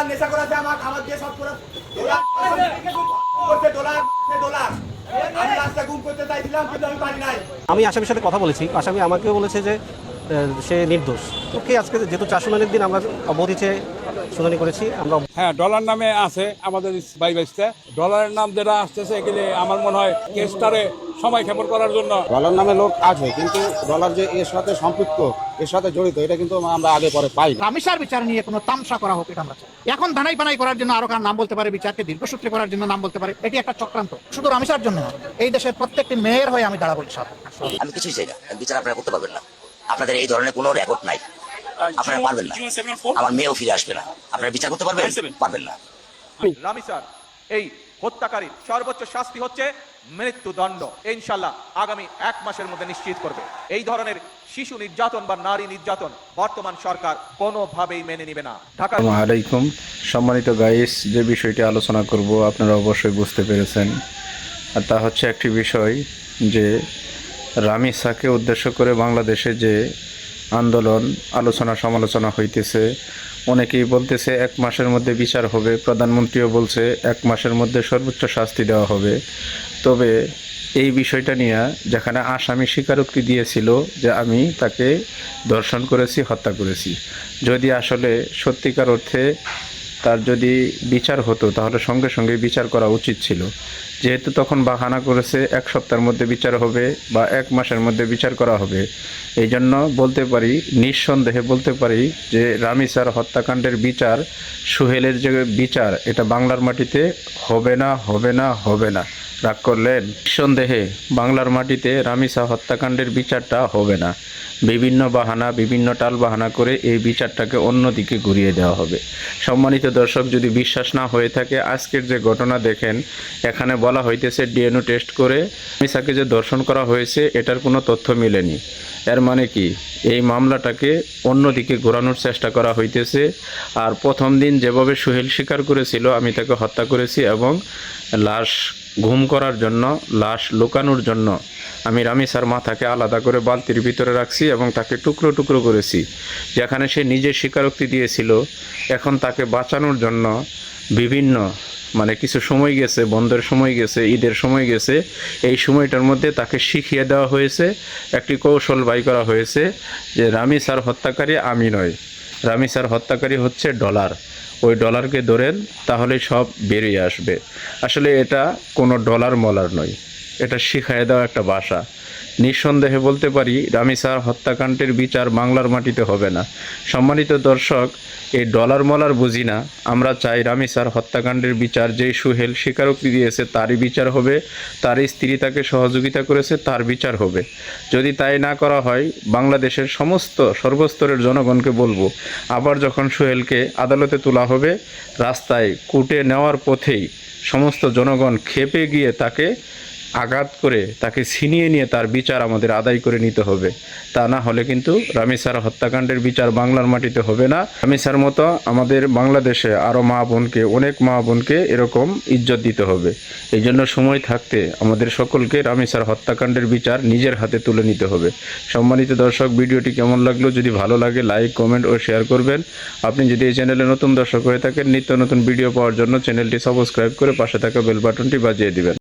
Dollar নেশা করাছে আমার দিয়ে সব করে ডলার ডলার আমি রাস্তা গুম করতে চাইছিলাম কিন্তু আমি পারি নাই। আমি আসামির সাথে কথা বলেছি, আসামি আমাকেও বলেছে যে সে নির্দোষ। ওকে আজকে যেহেতু 4 শুনানির দিন আমরা অবধি চেয়ে শুনানি করেছি। আমরা হ্যাঁ ডলার নামে আছে আমাদের বাইশটা ডলারের নাম যেটা আসতেছে এগুলি আমার মনে হয় কেসটারে সময় ক্ষেপণ করার জন্য। ডলার নামে লোক আছে কিন্তু ডলার যে এর সাথে সম্পৃক্ত এর সাথে জড়িত এটা কিন্তু আমরা আগে পরে পাই। রামেসার বিচার নিয়ে কোনো তামসা করা হোক এটা আমরা চাই। এখন ধানাই বানাই করার জন্য আরো কার নাম বলতে পারে, বিচারকে দীর্ঘসূত্রে করার জন্য নাম বলতে পারে, এটি একটা চক্রান্ত। শুধু রামেসার জন্য না, এই দেশের প্রত্যেকটি মেয়ের হয়ে আমি দাঁড়াবো ইনশাআল্লাহ। আমি কিছুই চাই না, বিচার আপনারা করতে পারবেন না, আপনাদের এই ধরনের কোনো রেকর্ড নাই, আপনারা পারবেন না, আমার মেয়েও ফিরে আসবে না, আপনারা বিচার করতে পারবেন পারবেন না। রামেসার এই হত্যাকারী সর্বোচ্চ শাস্তি হচ্ছে মৃত্যুদণ্ড, ইনশাল্লাহ আগামী 1 মাসের মধ্যে নিশ্চিত করবে। এই ধরনের শিশু নির্যাতন বা নারী নির্যাতন বর্তমান সরকার কোনোভাবেই মেনে নেবে না। ঢাকা। আসসালামু আলাইকুম সম্মানিত গাইস, যে বিষয়টি আলোচনা করব আপনারা অবশ্যই বুঝতে পেরেছেন, আর তা হচ্ছে একটি বিষয় যে রামেসাকে উদ্দেশ্য করে বাংলাদেশে যে আন্দোলন আলোচনা সমালোচনা হইতেছে, অনেকেই বলতেছে 1 মাসের মধ্যে বিচার হবে, প্রধানমন্ত্রীও বলছে 1 মাসের মধ্যে সর্বোচ্চ শাস্তি দেওয়া হবে। তবে এই বিষয়টা নিয়ে যেখানে আসামি স্বীকারোক্তি দিয়েছিল যে আমি তাকে ধর্ষণ করেছি, হত্যা করেছি, যদি আসলে সত্যিকার অর্থে তার যদি বিচার হতো তাহলে সঙ্গে সঙ্গে বিচার করা উচিত ছিল। যেহেতু তখন বাহানা করেছে 1 সপ্তাহের মধ্যে বিচার হবে বা 1 মাসের মধ্যে বিচার করা হবে, এই জন্য বলতে পারি, নিঃসন্দেহে বলতে পারি যে রামেসার হত্যাকাণ্ডের বিচার, সোহেলের যে বিচার, এটা বাংলার মাটিতে হবে না, হবে না, হবে না। রাগ করলেন? নিঃসন্দেহে বাংলার মাটিতে রামেসা হত্যাকাণ্ডের বিচারটা হবে না। বিভিন্ন বাহানা, বিভিন্ন টাল বাহানা করে এই বিচারটাকে অন্যদিকে ঘুরিয়ে দেওয়া হবে। সম্মানিত দর্শক, যদি বিশ্বাস না হয়ে থাকে, আজকের যে ঘটনা দেখেন, এখানে বলা হইতেছে ডিএনএ টেস্ট করে রামেসাকে যে ধর্ষণ করা হয়েছে এটার কোনো তথ্য মিলেনি। এর মানে কি এই মামলাটাকে অন্যদিকে ঘোরানোর চেষ্টা করা হইতেছে। আর প্রথম দিন যেভাবে সোহেল স্বীকার করেছিল আমি তাকে হত্যা করেছি এবং লাশ ঘুম করার জন্য, লাশ লুকানোর জন্য আমি রামেসার মাথাকে আলাদা করে বালতির ভিতরে রাখছি এবং তাকে টুকরো টুকরো করেছি, যেখানে সে নিজে স্বীকারোক্তি দিয়েছিল। এখন তাকে বাঁচানোর জন্য বিভিন্ন কিছু সময় গেছে, বন্ধের সময় গেছে, ঈদের সময় গেছে, এই সময়টার মধ্যে তাকে শিখিয়ে দেওয়া হয়েছে, একটি কৌশল বাই করা হয়েছে যে রামেসার হত্যাকারী আমি নয়, রামেসার হত্যাকারী হচ্ছে ডলার। ওই ডলারকে ধরেন তাহলে সব বেরিয়ে আসবে। আসলে এটা কোনো ডলার মলার নয়, এটা শিখায় দেওয়া একটা ভাষা। নিঃসন্দেহে বলতে পারি রামেসার হত্যাকাণ্ডের বিচার বাংলার মাটিতে হবে না। সম্মানিত দর্শক, এই ডলার মলার বুঝি না, আমরা চাই রামেসার হত্যাকাণ্ডের বিচার, যেই সোহেল স্বীকারোক্তি দিয়েছে তারই বিচার হবে, তার স্ত্রী তাকে সহযোগিতা করেছে তার বিচার হবে। যদি তাই না করা হয়, বাংলাদেশের সমস্ত সর্বস্তরের জনগণকে বলবো, আবার যখন সোহেলকে আদালতে তোলা হবে, রাস্তায় কুটে নেওয়ার পথেই সমস্ত জনগণ ক্ষেপে গিয়ে তাকে আঘাত করে তাকে ছিনিয়ে নিয়ে তার বিচার আমাদের আদায় করে নিতে হবে। তা না হলে কিন্তু রামেসার হত্যাকাণ্ডের বিচার বাংলার মাটিতে হবে না। রামেসার মতো আমাদের বাংলাদেশে আরও মা বোনকে, অনেক মা বোনকে এরকম ইজ্জত দিতে হবে। এই জন্য সময় থাকতে আমাদের সকলকে রামেসার হত্যাকাণ্ডের বিচার নিজের হাতে তুলে নিতে হবে। সম্মানিত দর্শক, ভিডিওটি কেমন লাগলো? যদি ভালো লাগে লাইক, কমেন্ট ও শেয়ার করবেন। আপনি যদি এই চ্যানেলে নতুন দর্শক হয়ে থাকেন, নিত্য নতুন ভিডিও পাওয়ার জন্য চ্যানেলটি সাবস্ক্রাইব করে পাশে থাকা বেল বাটনটি বাজিয়ে দিবেন।